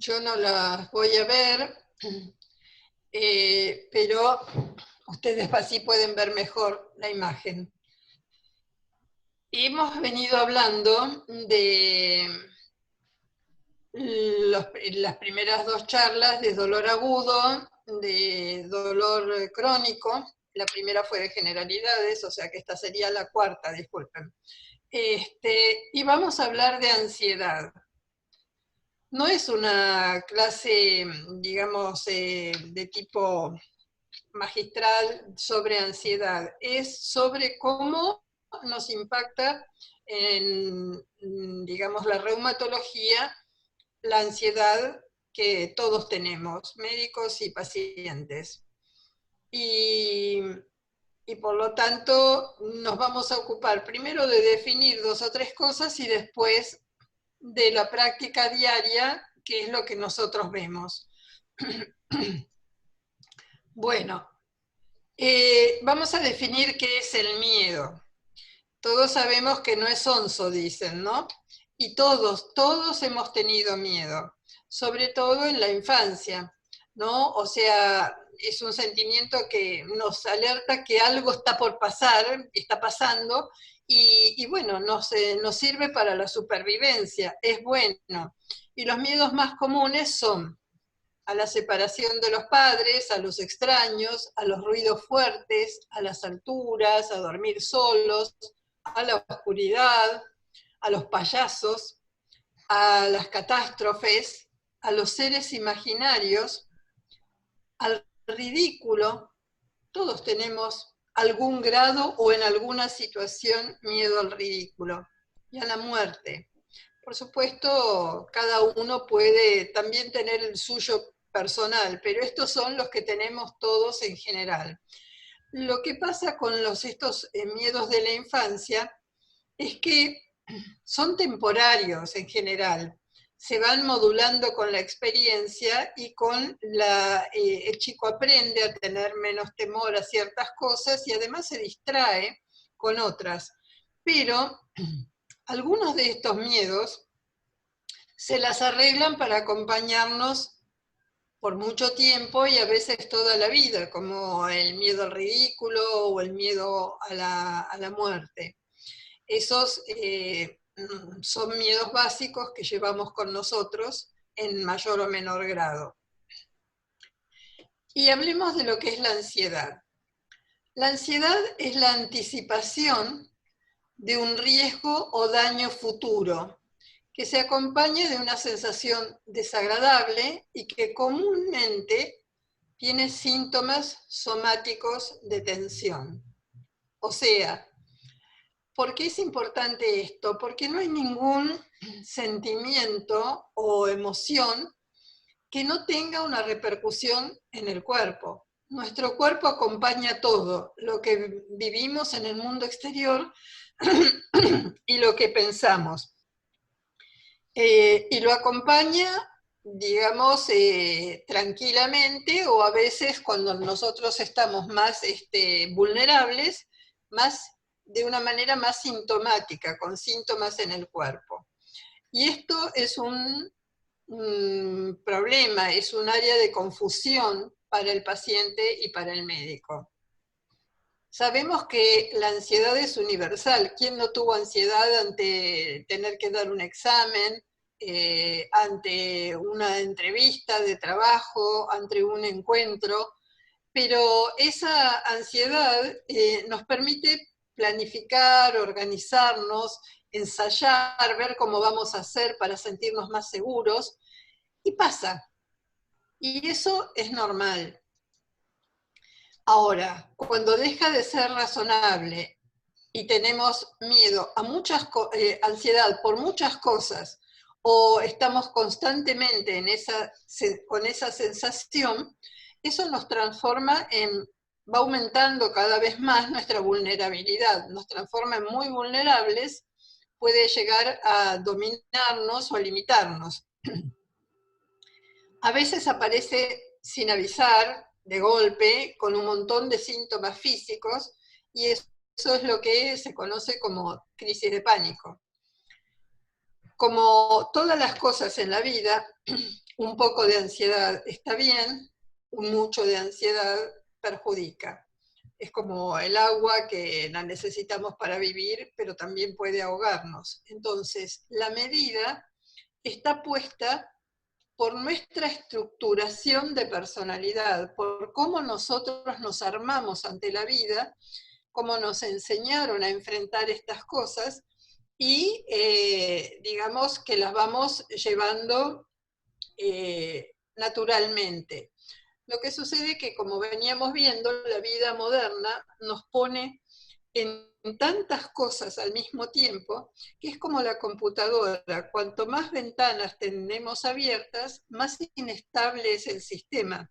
Yo no las voy a ver, pero ustedes así pueden ver mejor la imagen. Hemos venido hablando de las primeras dos charlas de dolor agudo, de dolor crónico. La primera fue de generalidades, o sea que esta sería la cuarta, disculpen. Y vamos a hablar de ansiedad. No es una clase, digamos, de tipo magistral sobre ansiedad, es sobre cómo nos impacta en, digamos, la reumatología, la ansiedad que todos tenemos, médicos y pacientes. Y, y por lo tanto nos vamos a ocupar primero de definir dos o tres cosas y después de la práctica diaria, que es lo que nosotros vemos. Bueno, vamos a definir qué es el miedo. Todos sabemos que no es sonso, dicen, ¿no? Y todos hemos tenido miedo, sobre todo en la infancia, ¿no? O sea, es un sentimiento que nos alerta que algo está por pasar, está pasando, y bueno, nos sirve para la supervivencia, es bueno. Y los miedos más comunes son a la separación de los padres, a los extraños, a los ruidos fuertes, a las alturas, a dormir solos, a la oscuridad, a los payasos, a las catástrofes, a los seres imaginarios, al ridículo. Todos tenemos algún grado o en alguna situación miedo al ridículo, y a la muerte. Por supuesto, cada uno puede también tener el suyo personal, pero estos son los que tenemos todos en general. Lo que pasa con estos miedos de la infancia es que son temporarios en general, se van modulando con la experiencia y el chico aprende a tener menos temor a ciertas cosas y además se distrae con otras. Pero algunos de estos miedos se las arreglan para acompañarnos por mucho tiempo y a veces toda la vida, como el miedo al ridículo o el miedo a la muerte. Esos son miedos básicos que llevamos con nosotros en mayor o menor grado. Y hablemos de lo que es la ansiedad. La ansiedad es la anticipación de un riesgo o daño futuro que se acompaña de una sensación desagradable y que comúnmente tiene síntomas somáticos de tensión. O sea, ¿por qué es importante esto? Porque no hay ningún sentimiento o emoción que no tenga una repercusión en el cuerpo. Nuestro cuerpo acompaña todo lo que vivimos en el mundo exterior y lo que pensamos. Y lo acompaña, digamos, tranquilamente, o a veces cuando nosotros estamos más vulnerables, más de una manera más sintomática, con síntomas en el cuerpo. Y esto es un problema, es un área de confusión para el paciente y para el médico. Sabemos que la ansiedad es universal. ¿Quién no tuvo ansiedad ante tener que dar un examen, ante una entrevista de trabajo, ante un encuentro? Pero esa ansiedad nos permite planificar, organizarnos, ensayar, ver cómo vamos a hacer para sentirnos más seguros, y pasa. Y eso es normal. Ahora, cuando deja de ser razonable y tenemos miedo a ansiedad por muchas cosas, o estamos constantemente con esa sensación, eso nos transforma va aumentando cada vez más nuestra vulnerabilidad, nos transforma en muy vulnerables, puede llegar a dominarnos o a limitarnos. A veces aparece sin avisar, de golpe, con un montón de síntomas físicos, y eso es lo que se conoce como crisis de pánico. Como todas las cosas en la vida, Un poco de ansiedad está bien, un mucho de ansiedad perjudica. Es como el agua que la necesitamos para vivir, pero también puede ahogarnos. Entonces, la medida está puesta por nuestra estructuración de personalidad, por cómo nosotros nos armamos ante la vida, cómo nos enseñaron a enfrentar estas cosas y digamos que las vamos llevando naturalmente. Lo que sucede es que, como veníamos viendo, la vida moderna nos pone en tantas cosas al mismo tiempo, que es como la computadora. Cuanto más ventanas tenemos abiertas, más inestable es el sistema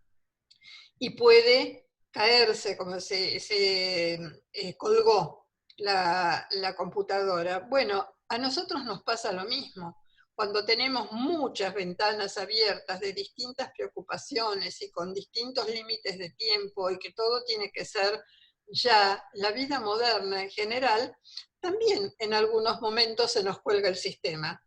y puede caerse, como se colgó la computadora. Bueno, a nosotros nos pasa lo mismo. Cuando tenemos muchas ventanas abiertas de distintas preocupaciones y con distintos límites de tiempo y que todo tiene que ser ya, la vida moderna en general, también en algunos momentos se nos cuelga el sistema.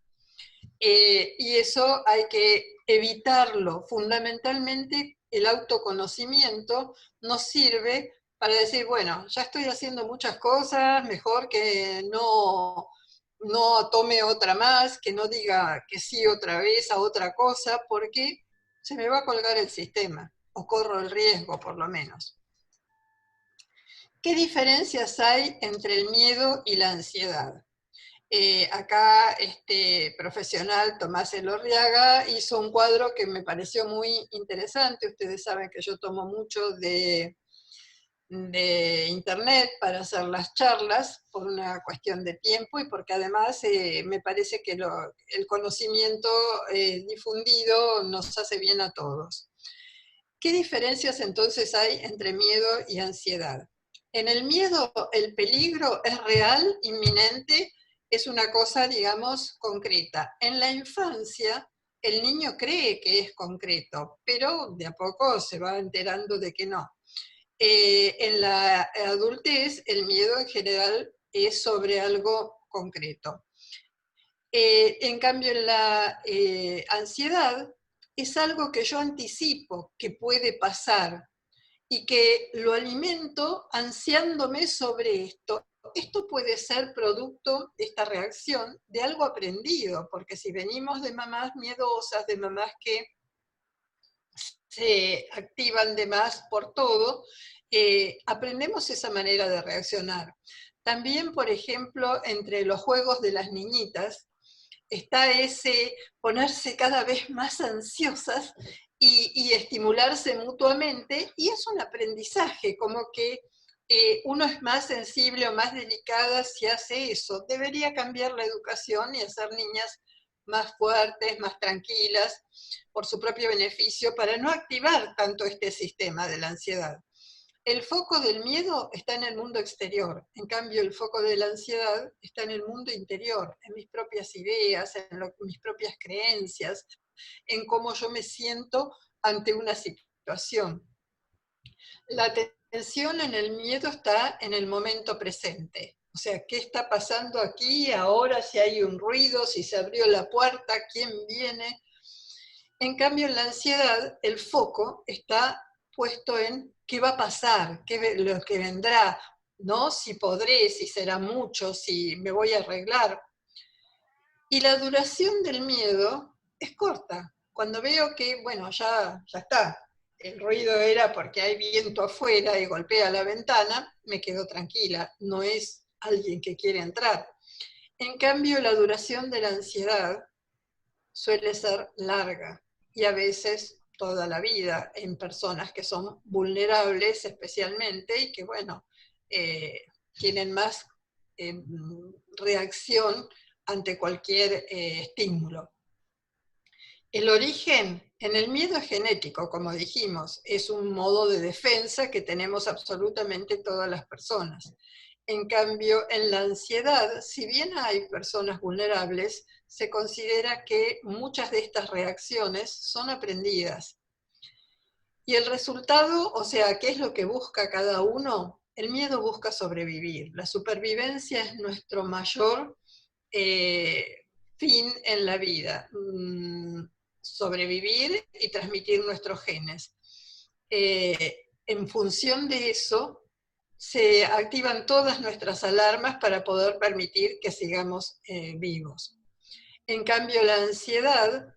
Y eso hay que evitarlo. Fundamentalmente, el autoconocimiento nos sirve para decir, bueno, ya estoy haciendo muchas cosas, mejor que no tome otra más, que no diga que sí otra vez a otra cosa, porque se me va a colgar el sistema, o corro el riesgo por lo menos. ¿Qué diferencias hay entre el miedo y la ansiedad? Acá este profesional, Tomás Elorriaga, hizo un cuadro que me pareció muy interesante. Ustedes saben que yo tomo mucho de internet para hacer las charlas por una cuestión de tiempo y porque además me parece que el conocimiento difundido nos hace bien a todos. ¿Qué diferencias entonces hay entre miedo y ansiedad? En el miedo el peligro es real, inminente, es una cosa, digamos, concreta. En la infancia el niño cree que es concreto, pero de a poco se va enterando de que no. En la adultez el miedo en general es sobre algo concreto. En cambio, la ansiedad es algo que yo anticipo que puede pasar y que lo alimento ansiándome sobre esto. Esto puede ser producto de esta reacción de algo aprendido, porque si venimos de mamás miedosas, de mamás que se activan de más por todo, aprendemos esa manera de reaccionar. También, por ejemplo, entre los juegos de las niñitas, está ese ponerse cada vez más ansiosas y estimularse mutuamente, y es un aprendizaje, como que uno es más sensible o más delicada si hace eso. Debería cambiar la educación y hacer niñas más fuertes, más tranquilas, por su propio beneficio, para no activar tanto este sistema de la ansiedad. El foco del miedo está en el mundo exterior, en cambio el foco de la ansiedad está en el mundo interior, en mis propias ideas, en mis propias creencias, en cómo yo me siento ante una situación. La atención en el miedo está en el momento presente. O sea, ¿qué está pasando aquí, ahora, si hay un ruido, si se abrió la puerta, quién viene? En cambio, en la ansiedad, el foco está puesto en qué va a pasar, lo que vendrá, ¿no? Si podré, si será mucho, si me voy a arreglar. Y la duración del miedo es corta. Cuando veo que, bueno, ya está, el ruido era porque hay viento afuera y golpea la ventana, me quedo tranquila, no es alguien que quiere entrar. En cambio, la duración de la ansiedad suele ser larga y a veces toda la vida en personas que son vulnerables especialmente y que, bueno, tienen más reacción ante cualquier estímulo. El origen en el miedo es genético, como dijimos, es un modo de defensa que tenemos absolutamente todas las personas. En cambio, en la ansiedad, si bien hay personas vulnerables, se considera que muchas de estas reacciones son aprendidas. Y el resultado, o sea, ¿qué es lo que busca cada uno? El miedo busca sobrevivir. La supervivencia es nuestro mayor fin en la vida. sobrevivir y transmitir nuestros genes. En función de eso, se activan todas nuestras alarmas para poder permitir que sigamos vivos. En cambio, la ansiedad,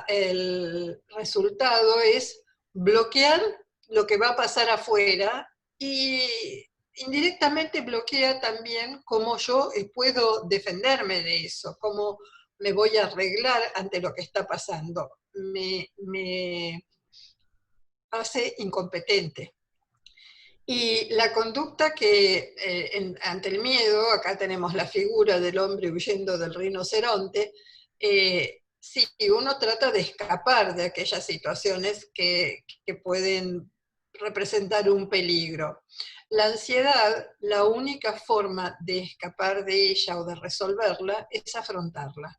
el resultado es bloquear lo que va a pasar afuera y indirectamente bloquea también cómo yo puedo defenderme de eso, cómo me voy a arreglar ante lo que está pasando. Me hace incompetente. Y la conducta que ante el miedo, acá tenemos la figura del hombre huyendo del rinoceronte, sí, uno trata de escapar de aquellas situaciones que pueden representar un peligro. La ansiedad, la única forma de escapar de ella o de resolverla es afrontarla.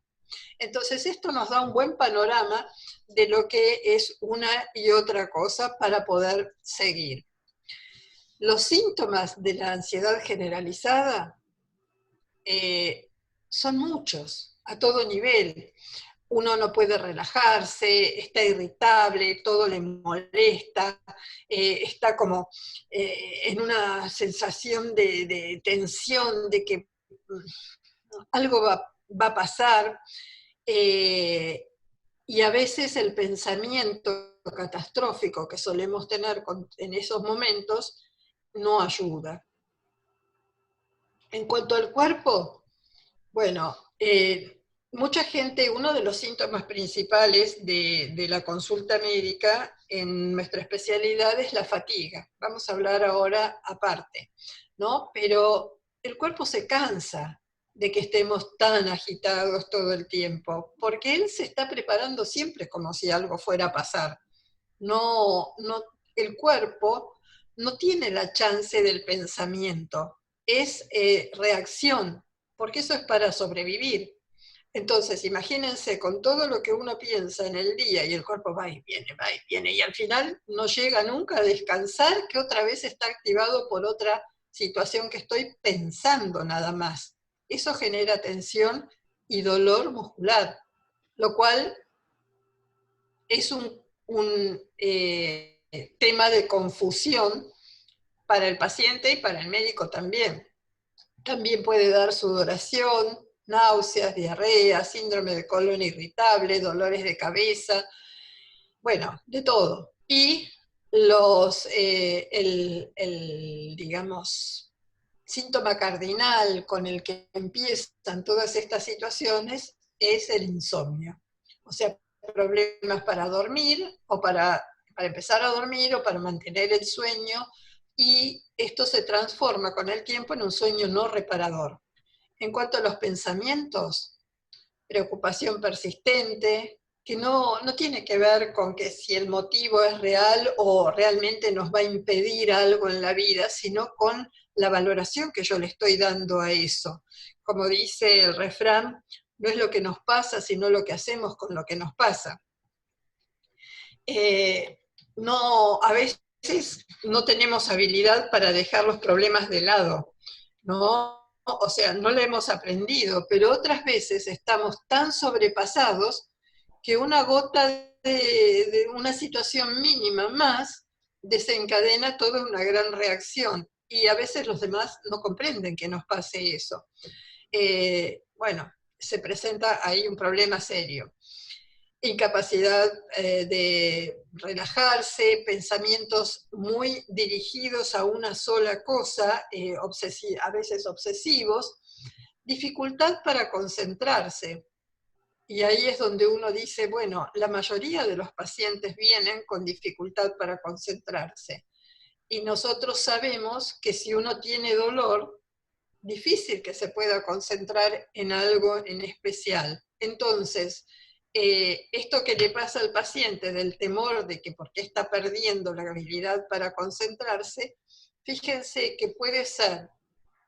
Entonces esto nos da un buen panorama de lo que es una y otra cosa para poder seguir. Los síntomas de la ansiedad generalizada son muchos, a todo nivel. Uno no puede relajarse, está irritable, todo le molesta, está como en una sensación de tensión, de que algo va a pasar, y a veces el pensamiento catastrófico que solemos tener en esos momentos no ayuda. En cuanto al cuerpo, bueno, mucha gente, uno de los síntomas principales de la consulta médica en nuestra especialidad es la fatiga. Vamos a hablar ahora aparte, ¿no? Pero el cuerpo se cansa de que estemos tan agitados todo el tiempo, porque él se está preparando siempre como si algo fuera a pasar. El cuerpo no tiene la chance del pensamiento, es reacción, porque eso es para sobrevivir. Entonces, imagínense con todo lo que uno piensa en el día y el cuerpo va y viene, y al final no llega nunca a descansar, que otra vez está activado por otra situación que estoy pensando nada más. Eso genera tensión y dolor muscular, lo cual es un tema de confusión para el paciente y para el médico también. También puede dar sudoración, náuseas, diarrea, síndrome de colon irritable, dolores de cabeza, bueno, de todo. Y digamos, síntoma cardinal con el que empiezan todas estas situaciones es el insomnio. O sea, problemas para dormir o para empezar a dormir o para mantener el sueño, y esto se transforma con el tiempo en un sueño no reparador. En cuanto a los pensamientos, preocupación persistente, que no tiene que ver con que si el motivo es real o realmente nos va a impedir algo en la vida, sino con la valoración que yo le estoy dando a eso. Como dice el refrán, no es lo que nos pasa, sino lo que hacemos con lo que nos pasa. A veces no tenemos habilidad para dejar los problemas de lado, ¿no? O sea, no lo hemos aprendido, pero otras veces estamos tan sobrepasados que una gota de una situación mínima más desencadena toda una gran reacción, y a veces los demás no comprenden que nos pase eso. Bueno, se presenta ahí un problema serio. Incapacidad de relajarse, pensamientos muy dirigidos a una sola cosa, a veces obsesivos, dificultad para concentrarse. Y ahí es donde uno dice, bueno, la mayoría de los pacientes vienen con dificultad para concentrarse. Y nosotros sabemos que si uno tiene dolor, difícil que se pueda concentrar en algo en especial. Entonces, esto que le pasa al paciente del temor de que por qué está perdiendo la habilidad para concentrarse, fíjense que puede ser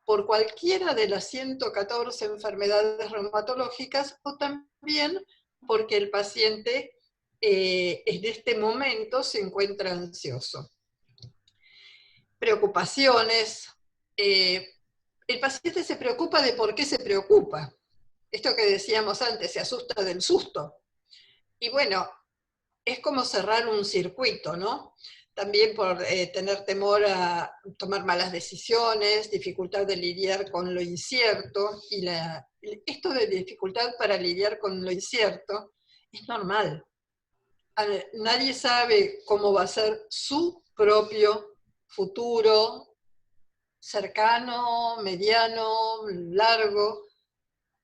por cualquiera de las 114 enfermedades reumatológicas, o también porque el paciente en este momento se encuentra ansioso. Preocupaciones. El paciente se preocupa de por qué se preocupa. Esto que decíamos antes, se asusta del susto. Y bueno, es como cerrar un circuito, ¿no? También por tener temor a tomar malas decisiones, dificultad de lidiar con lo incierto, y esto de dificultad para lidiar con lo incierto es normal. Nadie sabe cómo va a ser su propio futuro, cercano, mediano, largo,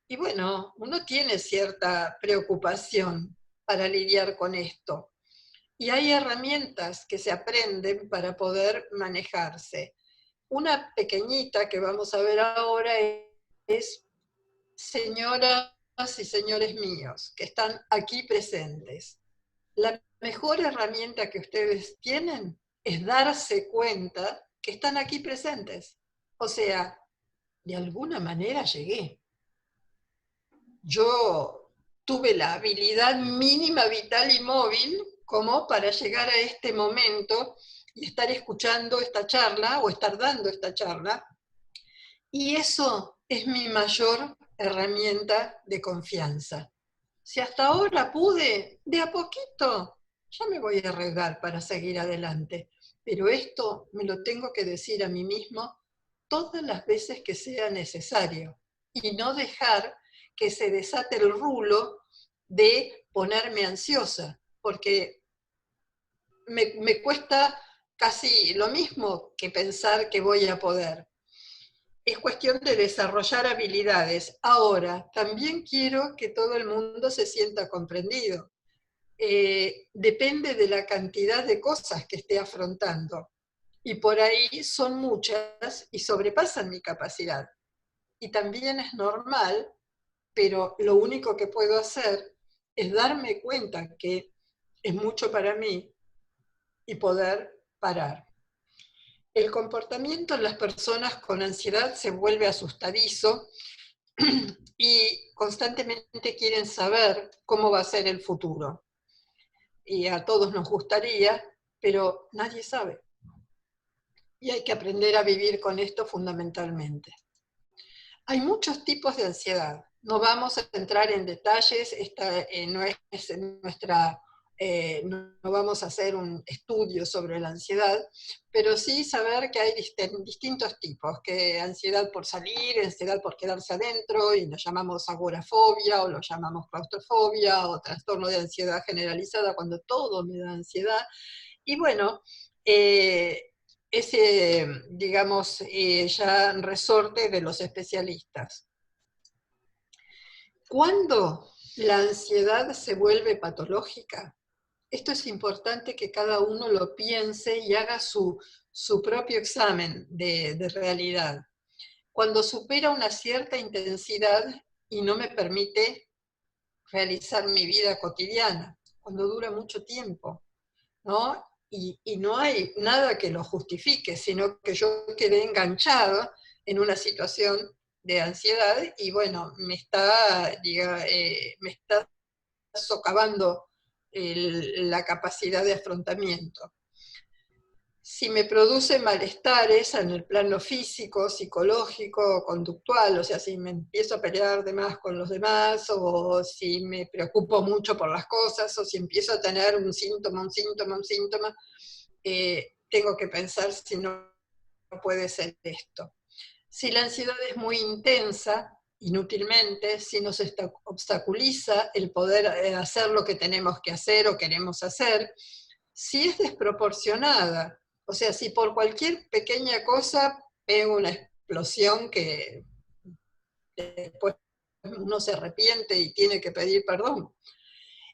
y bueno, uno tiene cierta preocupación para lidiar con esto. Y hay herramientas que se aprenden para poder manejarse. Una pequeñita que vamos a ver ahora es, señoras y señores míos, que están aquí presentes. La mejor herramienta que ustedes tienen es darse cuenta que están aquí presentes. O sea, de alguna manera llegué. Yo tuve la habilidad mínima, vital y móvil como para llegar a este momento y estar escuchando esta charla o estar dando esta charla. Y eso es mi mayor herramienta de confianza. Si hasta ahora pude, de a poquito, ya me voy a arriesgar para seguir adelante. Pero esto me lo tengo que decir a mí mismo todas las veces que sea necesario y no dejar que se desate el rulo de ponerme ansiosa, porque me cuesta casi lo mismo que pensar que voy a poder. Es cuestión de desarrollar habilidades. Ahora, también quiero que todo el mundo se sienta comprendido. Depende de la cantidad de cosas que esté afrontando. Y por ahí son muchas y sobrepasan mi capacidad. Y también es normal, pero lo único que puedo hacer es darme cuenta que es mucho para mí y poder parar. El comportamiento en las personas con ansiedad se vuelve asustadizo y constantemente quieren saber cómo va a ser el futuro. Y a todos nos gustaría, pero nadie sabe. Y hay que aprender a vivir con esto fundamentalmente. Hay muchos tipos de ansiedad. No vamos a entrar en detalles, no es nuestra, no vamos a hacer un estudio sobre la ansiedad, pero sí saber que hay distintos tipos, que ansiedad por salir, ansiedad por quedarse adentro, y lo llamamos agorafobia, o lo llamamos claustrofobia, o trastorno de ansiedad generalizada, cuando todo me da ansiedad. Y bueno, ese, digamos, ya resorte de los especialistas. ¿Cuándo la ansiedad se vuelve patológica? Esto es importante que cada uno lo piense y haga su propio examen de realidad. Cuando supera una cierta intensidad y no me permite realizar mi vida cotidiana, cuando dura mucho tiempo, ¿no? Y no hay nada que lo justifique, sino que yo quedé enganchado en una situación de ansiedad y bueno, me está socavando la capacidad de afrontamiento. Si me produce malestares en el plano físico, psicológico, conductual, o sea, si me empiezo a pelear de más con los demás, o si me preocupo mucho por las cosas, o si empiezo a tener un síntoma, tengo que pensar si no puede ser esto. Si la ansiedad es muy intensa, inútilmente, si nos obstaculiza el poder hacer lo que tenemos que hacer o queremos hacer, si es desproporcionada, o sea, si por cualquier pequeña cosa pego una explosión que después uno se arrepiente y tiene que pedir perdón.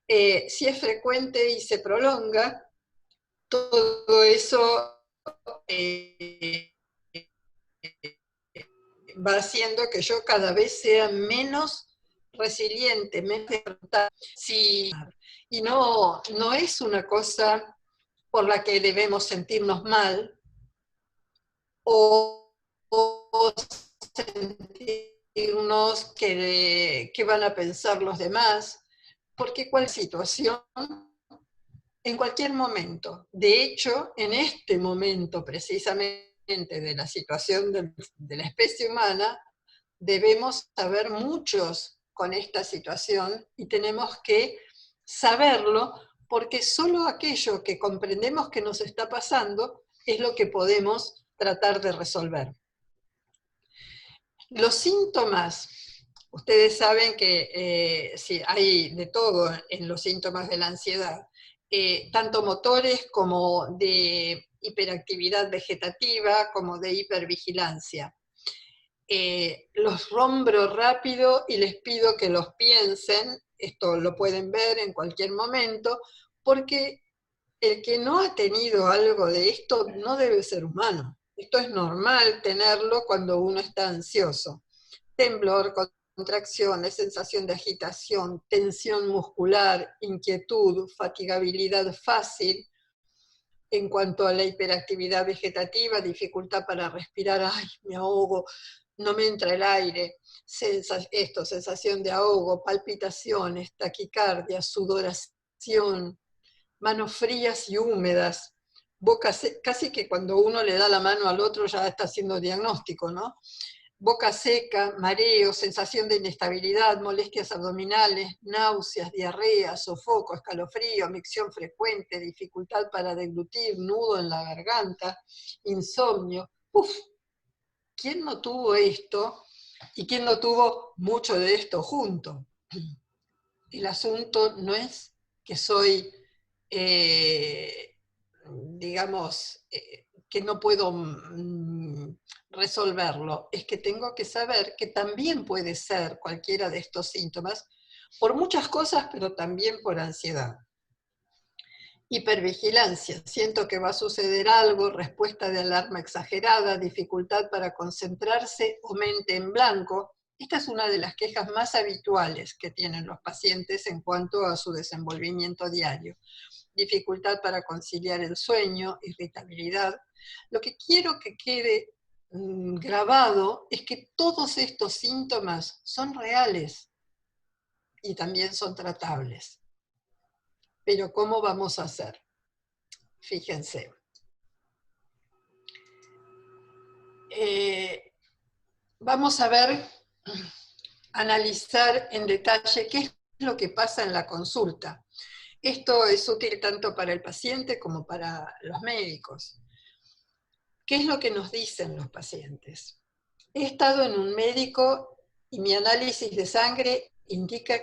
Si es frecuente y se prolonga, todo eso va haciendo que yo cada vez sea menos resiliente, menos despertada. Sí, y no es una cosa por la que debemos sentirnos mal o sentirnos que van a pensar los demás, porque cualquier situación, en cualquier momento, de hecho, en este momento precisamente de la situación de la especie humana, debemos saber muchos con esta situación y tenemos que saberlo, porque solo aquello que comprendemos que nos está pasando es lo que podemos tratar de resolver. Los síntomas, ustedes saben que sí, hay de todo en los síntomas de la ansiedad, tanto motores como de hiperactividad vegetativa, como de hipervigilancia. Los nombro rápido y les pido que los piensen, esto lo pueden ver en cualquier momento, porque el que no ha tenido algo de esto no debe ser humano. Esto es normal tenerlo cuando uno está ansioso. Temblor, contracciones, sensación de agitación, tensión muscular, inquietud, fatigabilidad fácil. En cuanto a la hiperactividad vegetativa, dificultad para respirar, ay, me ahogo, no me entra el aire, sensación de ahogo, palpitaciones, taquicardia, sudoración, manos frías y húmedas, casi que cuando uno le da la mano al otro ya está haciendo diagnóstico, ¿no? Boca seca, mareo, sensación de inestabilidad, molestias abdominales, náuseas, diarrea, sofoco, escalofrío, micción frecuente, dificultad para deglutir, nudo en la garganta, insomnio. Uf, ¿quién no tuvo esto? ¿Y quién no tuvo mucho de esto junto? El asunto no es que soy, digamos, que no puedo resolverlo, es que tengo que saber que también puede ser cualquiera de estos síntomas, por muchas cosas, pero también por ansiedad. Hipervigilancia, siento que va a suceder algo, respuesta de alarma exagerada, dificultad para concentrarse o mente en blanco. Esta es una de las quejas más habituales que tienen los pacientes en cuanto a su desenvolvimiento diario. Dificultad para conciliar el sueño, irritabilidad. Lo que quiero que quede grabado es que todos estos síntomas son reales y también son tratables. Pero ¿cómo vamos a hacer? Fíjense. Vamos a ver, analizar en detalle qué es lo que pasa en la consulta. Esto es útil tanto para el paciente como para los médicos. ¿Qué es lo que nos dicen los pacientes? He estado en un médico y mi análisis de sangre indica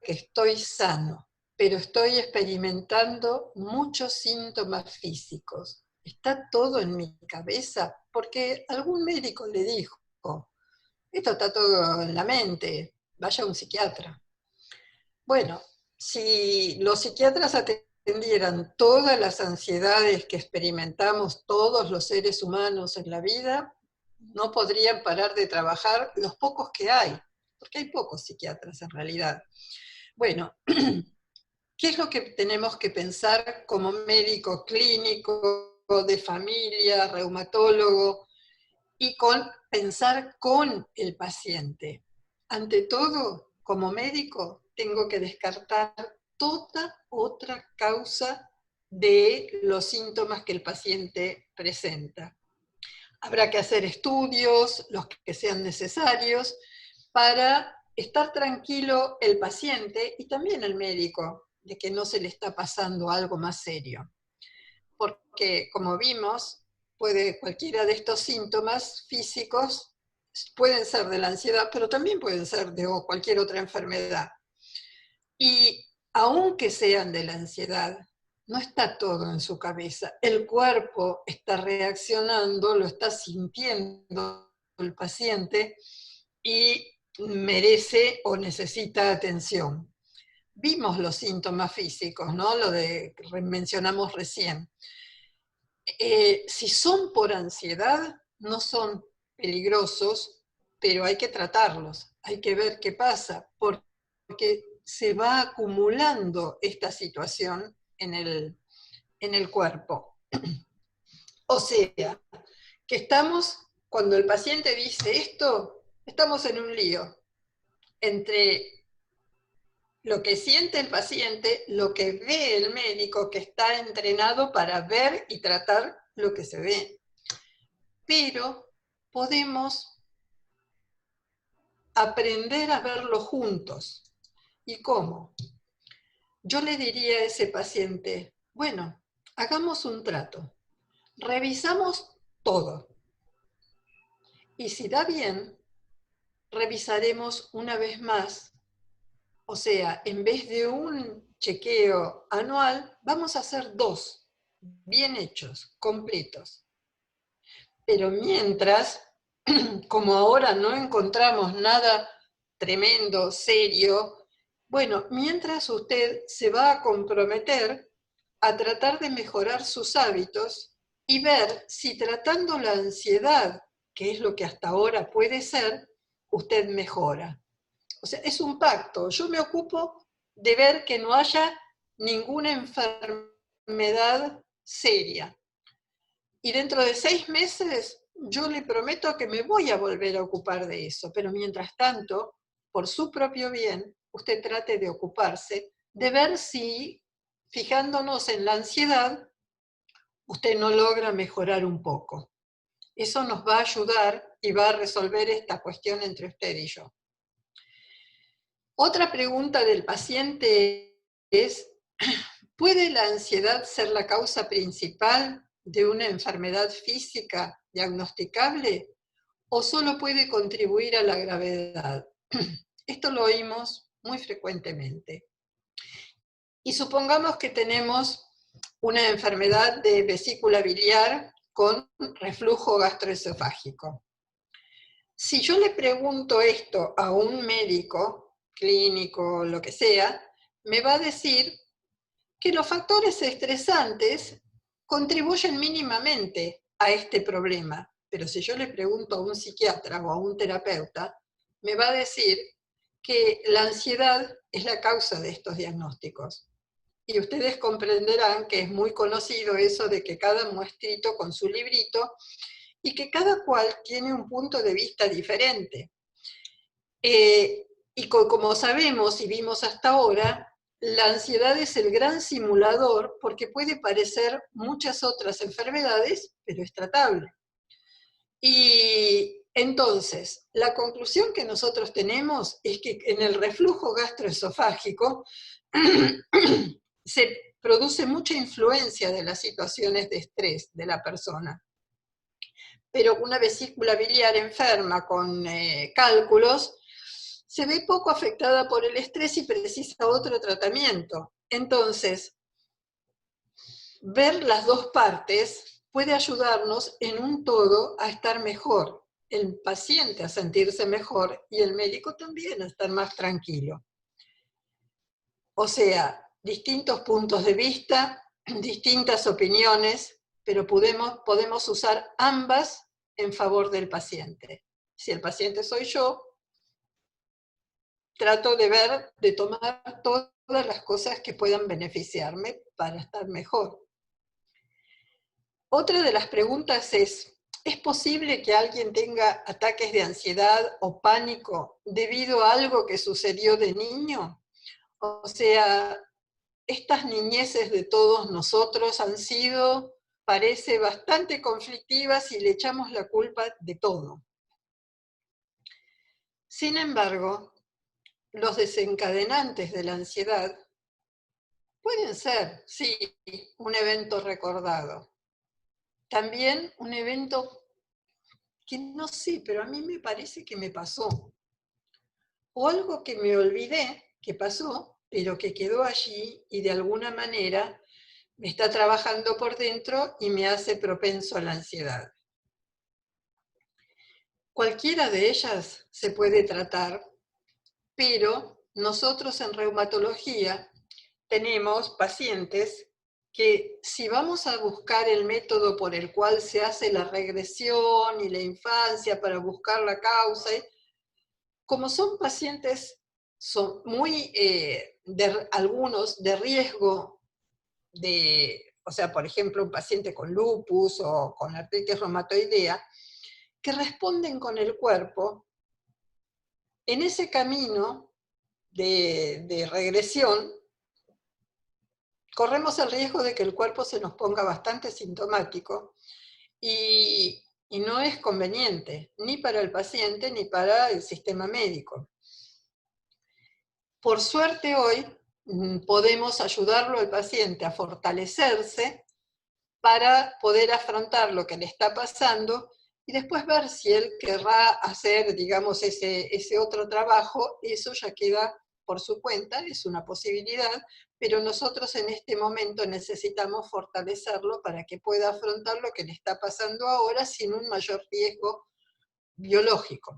que estoy sano, pero estoy experimentando muchos síntomas físicos. ¿Está todo en mi cabeza? Porque algún médico le dijo, esto está todo en la mente, vaya a un psiquiatra. Bueno, si los psiquiatras atendieran todas las ansiedades que experimentamos todos los seres humanos en la vida, no podrían parar de trabajar los pocos que hay, porque hay pocos psiquiatras en realidad. Bueno, ¿qué es lo que tenemos que pensar como médico clínico, de familia, reumatólogo, y pensar con el paciente? Ante todo, como médico, tengo que descartar toda otra causa de los síntomas que el paciente presenta. Habrá que hacer estudios, los que sean necesarios, para estar tranquilo el paciente y también el médico, de que no se le está pasando algo más serio. Porque, como vimos, cualquiera de estos síntomas físicos pueden ser de la ansiedad, pero también pueden ser de cualquier otra enfermedad. Y aunque sean de la ansiedad, no está todo en su cabeza. El cuerpo está reaccionando, lo está sintiendo el paciente y merece o necesita atención. Vimos los síntomas físicos, ¿no? Lo que mencionamos recién. Si son por ansiedad, no son peligrosos, pero hay que tratarlos, hay que ver qué pasa, porque se va acumulando esta situación en el cuerpo. O sea, que cuando el paciente dice esto, estamos en un lío entre lo que siente el paciente, lo que ve el médico que está entrenado para ver y tratar lo que se ve. Pero podemos aprender a verlo juntos. ¿Y cómo? yo le diría a ese paciente, bueno, hagamos un trato, revisamos todo. Y si da bien, revisaremos una vez más. O sea, en vez de un chequeo anual, vamos a hacer 2, bien hechos, completos. Pero mientras, como ahora no encontramos nada tremendo, serio, bueno, mientras usted se va a comprometer a tratar de mejorar sus hábitos y ver si tratando la ansiedad, que es lo que hasta ahora puede ser, usted mejora. O sea, es un pacto. Yo me ocupo de ver que no haya ninguna enfermedad seria. Y dentro de 6 meses yo le prometo que me voy a volver a ocupar de eso. Pero mientras tanto, por su propio bien, usted trate de ocuparse, de ver si, fijándonos en la ansiedad, usted no logra mejorar un poco. Eso nos va a ayudar y va a resolver esta cuestión entre usted y yo. Otra pregunta del paciente es, ¿puede la ansiedad ser la causa principal de una enfermedad física diagnosticable o solo puede contribuir a la gravedad? Esto lo oímos muy frecuentemente. Y supongamos que tenemos una enfermedad de vesícula biliar con reflujo gastroesofágico. Si yo le pregunto esto a un médico, clínico, lo que sea, me va a decir que los factores estresantes contribuyen mínimamente a este problema. Pero si yo le pregunto a un psiquiatra o a un terapeuta, me va a decir que la ansiedad es la causa de estos diagnósticos. Y ustedes comprenderán que es muy conocido eso de que cada muestrito con su librito y que cada cual tiene un punto de vista diferente. Y como sabemos y vimos hasta ahora, la ansiedad es el gran simulador porque puede parecer muchas otras enfermedades, pero es tratable. Y entonces, la conclusión que nosotros tenemos es que en el reflujo gastroesofágico se produce mucha influencia de las situaciones de estrés de la persona. Pero una vesícula biliar enferma con cálculos se ve poco afectada por el estrés y precisa otro tratamiento. Entonces, ver las dos partes puede ayudarnos en un todo a estar mejor, el paciente a sentirse mejor y el médico también a estar más tranquilo. O sea, distintos puntos de vista, distintas opiniones, pero podemos usar ambas en favor del paciente. Si el paciente soy yo, trato de ver, de tomar todas las cosas que puedan beneficiarme para estar mejor. Otra de las preguntas ¿es posible que alguien tenga ataques de ansiedad o pánico debido a algo que sucedió de niño? O sea, estas niñeces de todos nosotros han sido, parece, bastante conflictivas y le echamos la culpa de todo. Sin embargo, los desencadenantes de la ansiedad pueden ser, sí, un evento recordado. También un evento que no sé, pero a mí me parece que me pasó. O algo que me olvidé que pasó, pero que quedó allí y de alguna manera me está trabajando por dentro y me hace propenso a la ansiedad. Cualquiera de ellas se puede tratar, pero nosotros en reumatología tenemos pacientes que si vamos a buscar el método por el cual se hace la regresión y la infancia para buscar la causa, como son pacientes son muy, algunos de riesgo o sea, por ejemplo, un paciente con lupus o con artritis reumatoidea, que responden con el cuerpo, en ese camino de regresión, corremos el riesgo de que el cuerpo se nos ponga bastante sintomático y no es conveniente, ni para el paciente ni para el sistema médico. Por suerte hoy podemos ayudarlo al paciente a fortalecerse para poder afrontar lo que le está pasando y después ver si él querrá hacer, digamos, ese otro trabajo. Eso ya queda por su cuenta, es una posibilidad, pero nosotros en este momento necesitamos fortalecerlo para que pueda afrontar lo que le está pasando ahora sin un mayor riesgo biológico.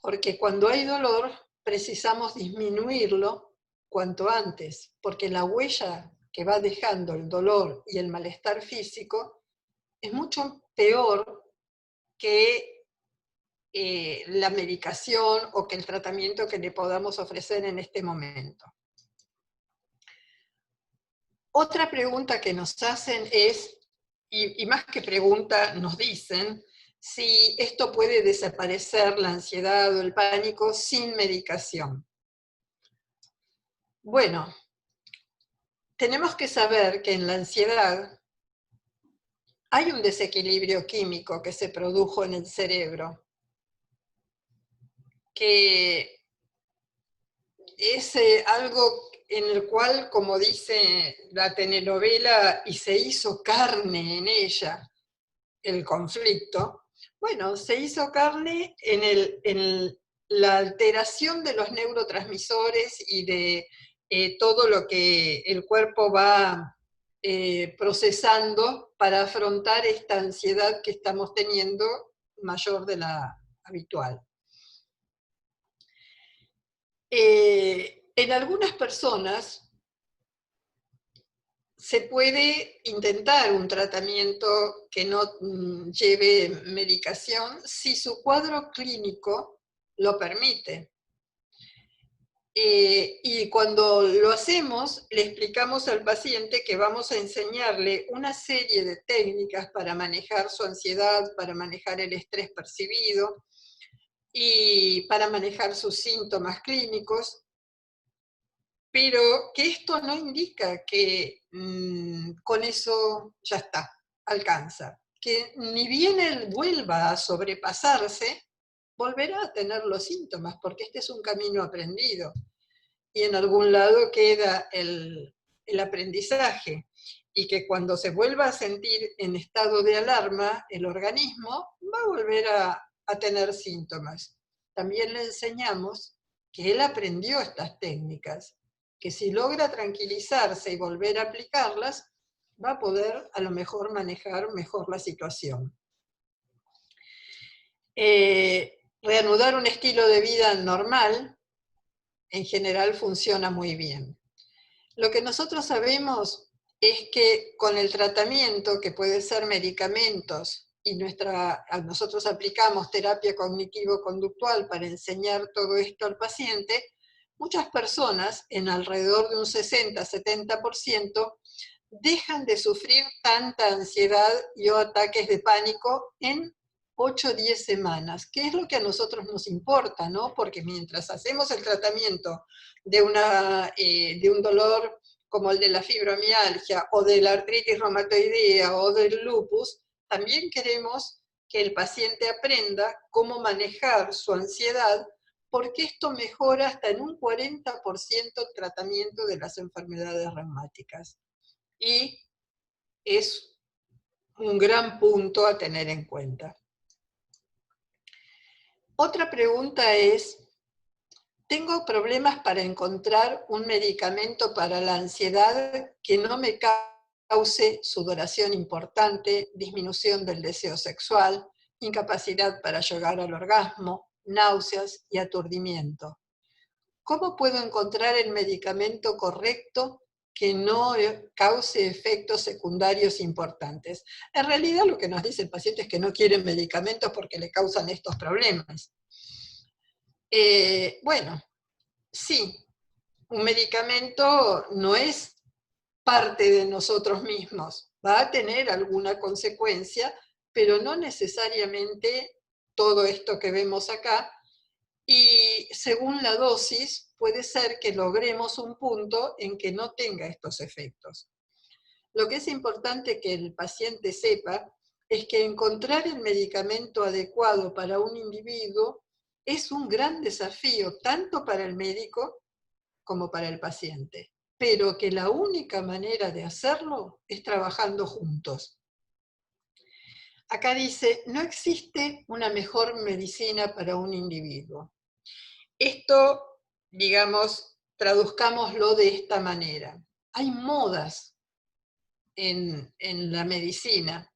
Porque cuando hay dolor, precisamos disminuirlo cuanto antes, porque la huella que va dejando el dolor y el malestar físico es mucho peor que la medicación o que el tratamiento que le podamos ofrecer en este momento. Otra pregunta que nos hacen es, y más que pregunta, nos dicen, si esto puede desaparecer la ansiedad o el pánico sin medicación. Bueno, tenemos que saber que en la ansiedad hay un desequilibrio químico que se produjo en el cerebro, que es algo en el cual, como dice la telenovela, y se hizo carne en ella el conflicto. Bueno, se hizo carne en la alteración de los neurotransmisores y de todo lo que el cuerpo va procesando para afrontar esta ansiedad que estamos teniendo mayor de la habitual. En algunas personas se puede intentar un tratamiento que no lleve medicación si su cuadro clínico lo permite. Y cuando lo hacemos, le explicamos al paciente que vamos a enseñarle una serie de técnicas para manejar su ansiedad, para manejar el estrés percibido y para manejar sus síntomas clínicos, pero que esto no indica que con eso ya está, alcanza. Que ni bien él vuelva a sobrepasarse, volverá a tener los síntomas, porque este es un camino aprendido. Y en algún lado queda el aprendizaje. Y que cuando se vuelva a sentir en estado de alarma, el organismo va a volver a tener síntomas. También le enseñamos que él aprendió estas técnicas, que si logra tranquilizarse y volver a aplicarlas, va a poder a lo mejor manejar mejor la situación. Reanudar un estilo de vida normal, en general funciona muy bien. Lo que nosotros sabemos es que con el tratamiento, que puede ser medicamentos, y nosotros aplicamos terapia cognitivo-conductual para enseñar todo esto al paciente, muchas personas, en alrededor de un 60-70%, dejan de sufrir tanta ansiedad y o ataques de pánico en 8 o 10 semanas, que es lo que a nosotros nos importa, ¿no? Porque mientras hacemos el tratamiento de un dolor como el de la fibromialgia o de la artritis reumatoidea o del lupus, también queremos que el paciente aprenda cómo manejar su ansiedad, porque esto mejora hasta en un 40% el tratamiento de las enfermedades reumáticas. Y es un gran punto a tener en cuenta. Otra pregunta es, tengo problemas para encontrar un medicamento para la ansiedad que no me cause sudoración importante, disminución del deseo sexual, incapacidad para llegar al orgasmo, náuseas y aturdimiento. ¿Cómo puedo encontrar el medicamento correcto que no cause efectos secundarios importantes? En realidad lo que nos dice el paciente es que no quiere medicamentos porque le causan estos problemas. Bueno, sí, un medicamento no es parte de nosotros mismos, va a tener alguna consecuencia, pero no necesariamente todo esto que vemos acá, y según la dosis puede ser que logremos un punto en que no tenga estos efectos. Lo que es importante que el paciente sepa es que encontrar el medicamento adecuado para un individuo es un gran desafío, tanto para el médico como para el paciente, pero que la única manera de hacerlo es trabajando juntos. Acá dice, no existe una mejor medicina para un individuo. Esto, digamos, traduzcámoslo de esta manera. Hay modas en la medicina.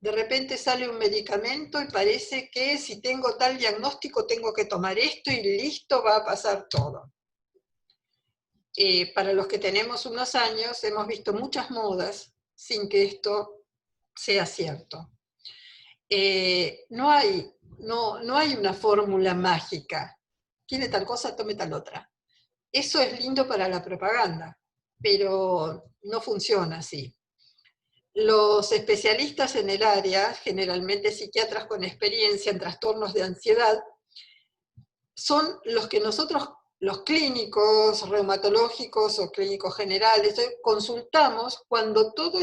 De repente sale un medicamento y parece que si tengo tal diagnóstico tengo que tomar esto y listo, va a pasar todo. Para los que tenemos unos años hemos visto muchas modas sin que esto sea cierto. No hay una fórmula mágica. Tiene tal cosa, tome tal otra. Eso es lindo para la propaganda, pero no funciona así. Los especialistas en el área, generalmente psiquiatras con experiencia en trastornos de ansiedad, son los que nosotros, los clínicos reumatológicos o clínicos generales, consultamos cuando todo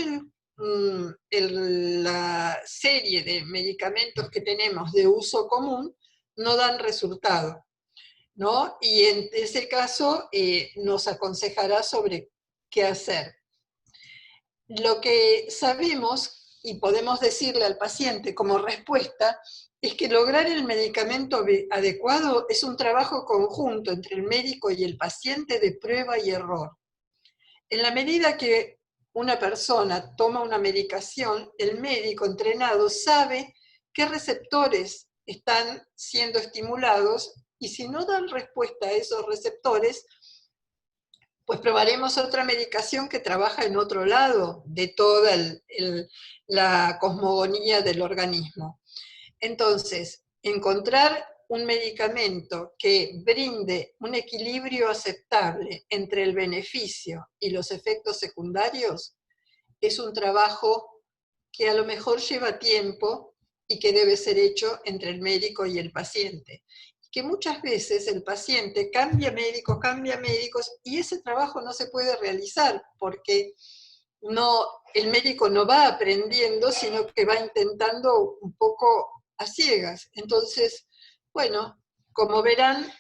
la serie de medicamentos que tenemos de uso común no dan resultado, ¿no? Y en ese caso nos aconsejará sobre qué hacer. Lo que sabemos y podemos decirle al paciente como respuesta es que lograr el medicamento adecuado es un trabajo conjunto entre el médico y el paciente de prueba y error. En la medida que una persona toma una medicación, el médico entrenado sabe qué receptores están siendo estimulados y si no dan respuesta a esos receptores, pues probaremos otra medicación que trabaja en otro lado de toda la cosmogonía del organismo. Entonces, encontrar un medicamento que brinde un equilibrio aceptable entre el beneficio y los efectos secundarios es un trabajo que a lo mejor lleva tiempo y que debe ser hecho entre el médico y el paciente. Que muchas veces el paciente cambia médicos y ese trabajo no se puede realizar porque el médico no va aprendiendo, sino que va intentando un poco a ciegas. Entonces, bueno, como verán,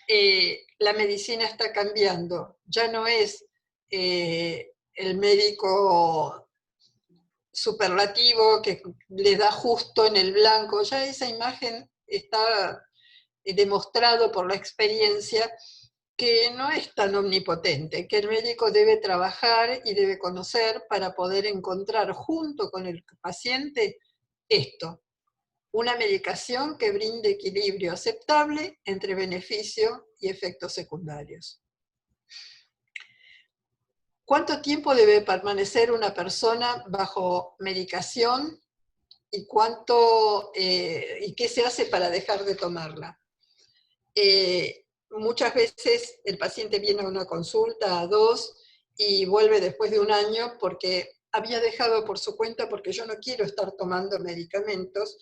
la medicina está cambiando. Ya no es el médico superlativo que le da justo en el blanco, ya esa imagen está demostrado por la experiencia que no es tan omnipotente, que el médico debe trabajar y debe conocer para poder encontrar junto con el paciente esto, una medicación que brinde equilibrio aceptable entre beneficio y efectos secundarios. ¿Cuánto tiempo debe permanecer una persona bajo medicación y qué se hace para dejar de tomarla? Muchas veces el paciente viene a una consulta, a dos, y vuelve después de un año porque había dejado por su cuenta, porque yo no quiero estar tomando medicamentos,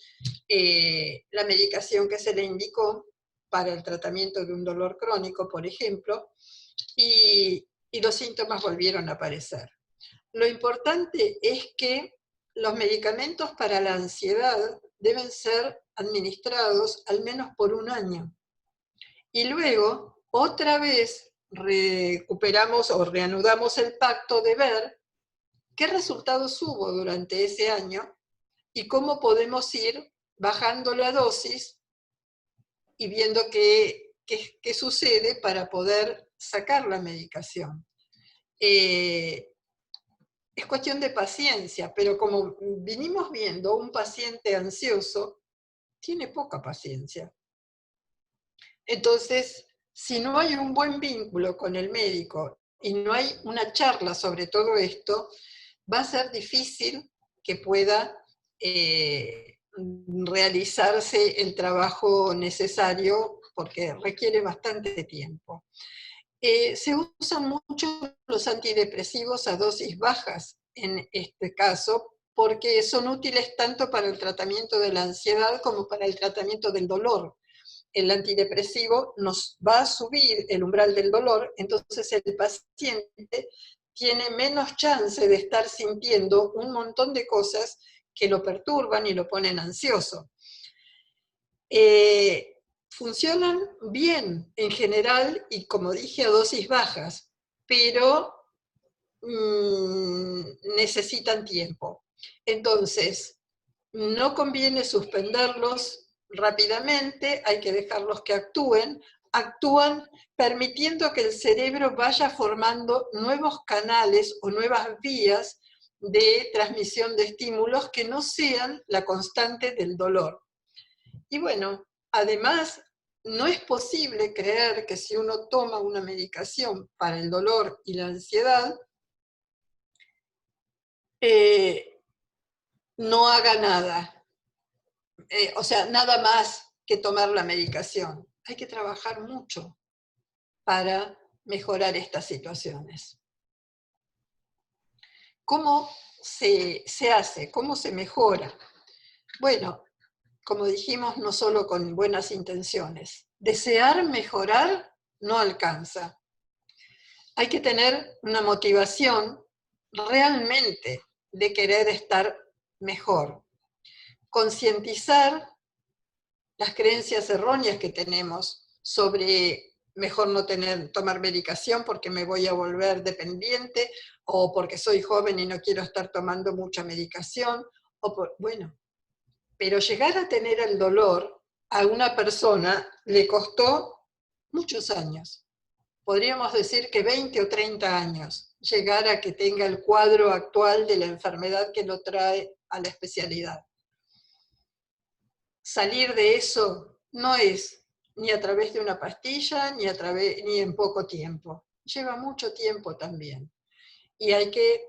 la medicación que se le indicó para el tratamiento de un dolor crónico, por ejemplo, y los síntomas volvieron a aparecer. Lo importante es que los medicamentos para la ansiedad deben ser administrados al menos por un año. Y luego, otra vez, recuperamos o reanudamos el pacto de ver qué resultados hubo durante ese año y cómo podemos ir bajando la dosis y viendo qué sucede para poder sacar la medicación. Es cuestión de paciencia, pero como vinimos viendo, un paciente ansioso tiene poca paciencia. Entonces, si no hay un buen vínculo con el médico y no hay una charla sobre todo esto, va a ser difícil que pueda realizarse el trabajo necesario porque requiere bastante tiempo. Se usan mucho los antidepresivos a dosis bajas en este caso porque son útiles tanto para el tratamiento de la ansiedad como para el tratamiento del dolor. El antidepresivo nos va a subir el umbral del dolor, entonces el paciente tiene menos chance de estar sintiendo un montón de cosas que lo perturban y lo ponen ansioso. Funcionan bien en general y como dije a dosis bajas, pero necesitan tiempo. Entonces, no conviene suspenderlos rápidamente, hay que dejarlos que actúan permitiendo que el cerebro vaya formando nuevos canales o nuevas vías de transmisión de estímulos que no sean la constante del dolor. Y bueno, además, no es posible creer que si uno toma una medicación para el dolor y la ansiedad, no haga nada. O sea, nada más que tomar la medicación. Hay que trabajar mucho para mejorar estas situaciones. ¿Cómo se hace? ¿Cómo se mejora? Bueno, como dijimos, no solo con buenas intenciones. Desear mejorar no alcanza. Hay que tener una motivación realmente de querer estar mejor. Concientizar las creencias erróneas que tenemos sobre mejor no tomar medicación porque me voy a volver dependiente, o porque soy joven y no quiero estar tomando mucha medicación, bueno, pero llegar a tener el dolor a una persona le costó muchos años. Podríamos decir que 20 o 30 años, llegar a que tenga el cuadro actual de la enfermedad que lo trae a la especialidad. Salir de eso no es ni a través de una pastilla, ni en poco tiempo. Lleva mucho tiempo también. Y hay que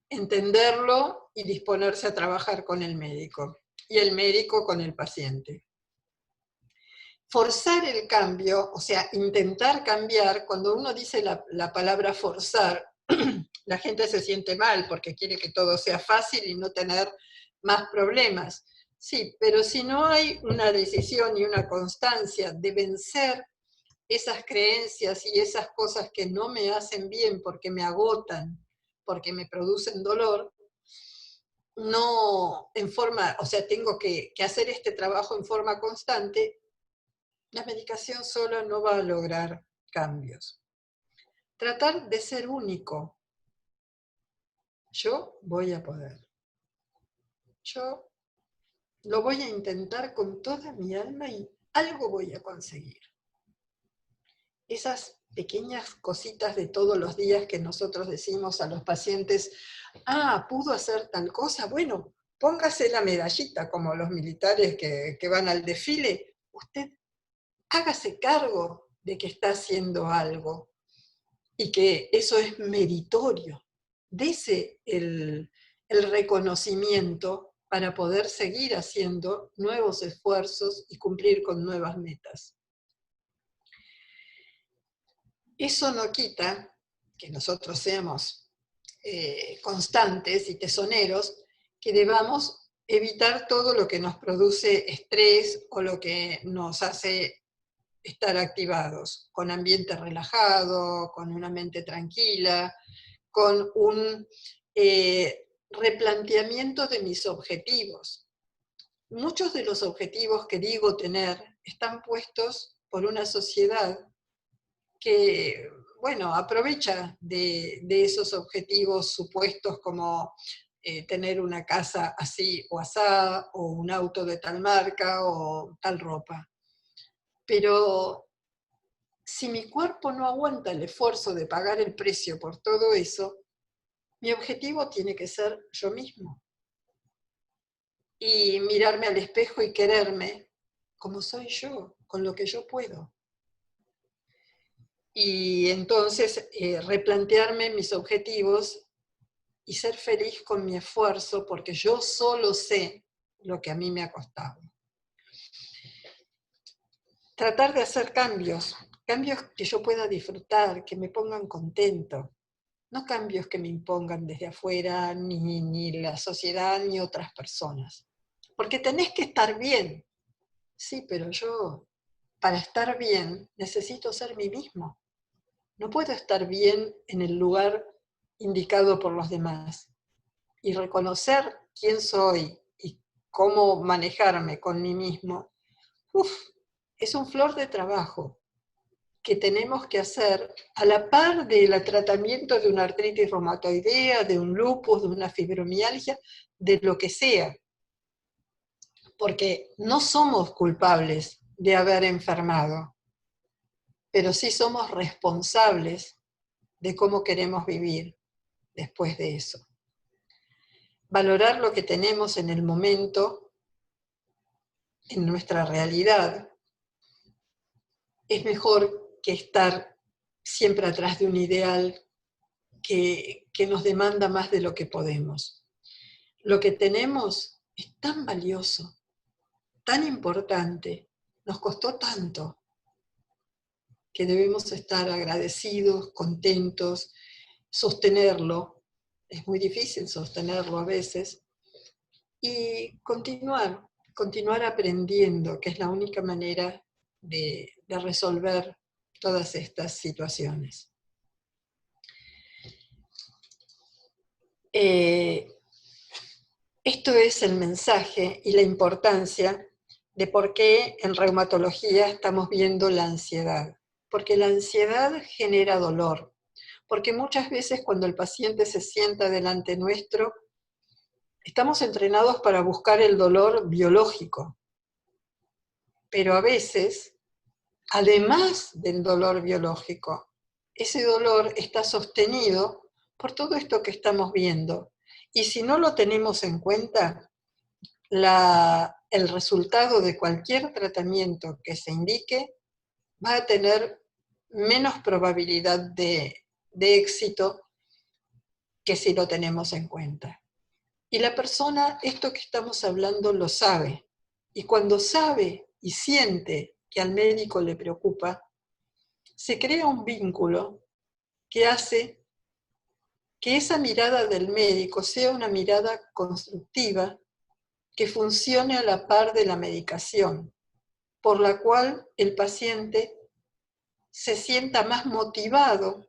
entenderlo y disponerse a trabajar con el médico. Y el médico con el paciente. Forzar el cambio, o sea, intentar cambiar, cuando uno dice la palabra forzar, la gente se siente mal porque quiere que todo sea fácil y no tener más problemas. Sí, pero si no hay una decisión y una constancia de vencer esas creencias y esas cosas que no me hacen bien porque me agotan, porque me producen dolor, no en forma, o sea, tengo que hacer este trabajo en forma constante, la medicación sola no va a lograr cambios. Tratar de ser único. Yo voy a poder. Yo lo voy a intentar con toda mi alma y algo voy a conseguir. Esas pequeñas cositas de todos los días que nosotros decimos a los pacientes, pudo hacer tal cosa, bueno, póngase la medallita como los militares que van al desfile, usted hágase cargo de que está haciendo algo y que eso es meritorio. Dese el reconocimiento para poder seguir haciendo nuevos esfuerzos y cumplir con nuevas metas. Eso no quita que nosotros seamos constantes y tesoneros, que debamos evitar todo lo que nos produce estrés o lo que nos hace estar activados, con ambiente relajado, con una mente tranquila, con un replanteamiento de mis objetivos. Muchos de los objetivos que digo tener están puestos por una sociedad que, bueno, aprovecha de esos objetivos supuestos como tener una casa así o asá, o un auto de tal marca, o tal ropa. Pero si mi cuerpo no aguanta el esfuerzo de pagar el precio por todo eso, mi objetivo tiene que ser yo mismo. Y mirarme al espejo y quererme como soy yo, con lo que yo puedo. Y entonces replantearme mis objetivos y ser feliz con mi esfuerzo, porque yo solo sé lo que a mí me ha costado. Tratar de hacer cambios que yo pueda disfrutar, que me pongan contento, no cambios que me impongan desde afuera, ni la sociedad, ni otras personas. Porque tenés que estar bien. Sí, pero yo, para estar bien, necesito ser mí mismo. No puedo estar bien en el lugar indicado por los demás. Y reconocer quién soy y cómo manejarme con mí mismo, es un flor de trabajo que tenemos que hacer a la par del tratamiento de una artritis reumatoidea, de un lupus, de una fibromialgia, de lo que sea. Porque no somos culpables de haber enfermado, pero sí somos responsables de cómo queremos vivir después de eso. Valorar lo que tenemos en el momento, en nuestra realidad, es mejor que estar siempre atrás de un ideal que nos demanda más de lo que podemos. Lo que tenemos es tan valioso, tan importante, nos costó tanto, que debemos estar agradecidos, contentos, sostenerlo. Es muy difícil sostenerlo a veces. Y continuar aprendiendo, que es la única manera de resolver todas estas situaciones. Esto es el mensaje y la importancia de por qué en reumatología estamos viendo la ansiedad. Porque la ansiedad genera dolor. Porque muchas veces cuando el paciente se sienta delante nuestro, estamos entrenados para buscar el dolor biológico. Pero a veces, además del dolor biológico, ese dolor está sostenido por todo esto que estamos viendo. Y si no lo tenemos en cuenta, el resultado de cualquier tratamiento que se indique va a tener menos probabilidad de éxito que si lo tenemos en cuenta. Y la persona, esto que estamos hablando, lo sabe. Y cuando sabe y siente que al médico le preocupa, se crea un vínculo que hace que esa mirada del médico sea una mirada constructiva que funcione a la par de la medicación, por la cual el paciente se sienta más motivado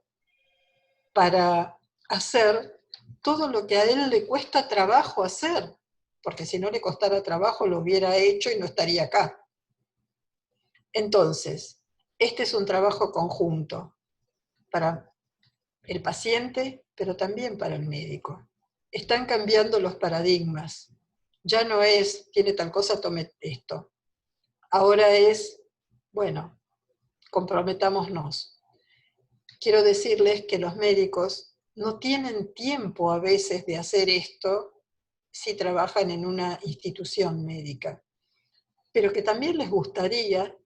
para hacer todo lo que a él le cuesta trabajo hacer, porque si no le costara trabajo lo hubiera hecho y no estaría acá. Entonces, este es un trabajo conjunto para el paciente, pero también para el médico. Están cambiando los paradigmas. Ya no es, tiene tal cosa, tome esto. Ahora es, bueno, comprometámonos. Quiero decirles que los médicos no tienen tiempo a veces de hacer esto si trabajan en una institución médica, pero que también les gustaría,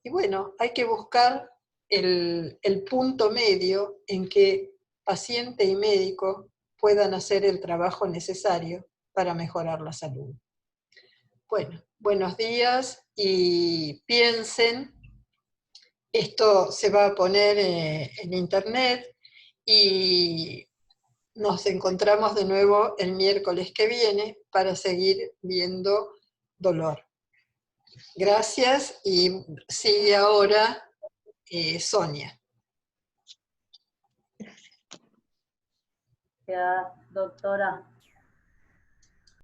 y bueno, hay que buscar el punto medio en que paciente y médico puedan hacer el trabajo necesario para mejorar la salud. Bueno, buenos días y piensen, esto se va a poner en internet y nos encontramos de nuevo el miércoles que viene para seguir viendo dolor. Gracias y sigue ahora Sonia. Gracias, doctora.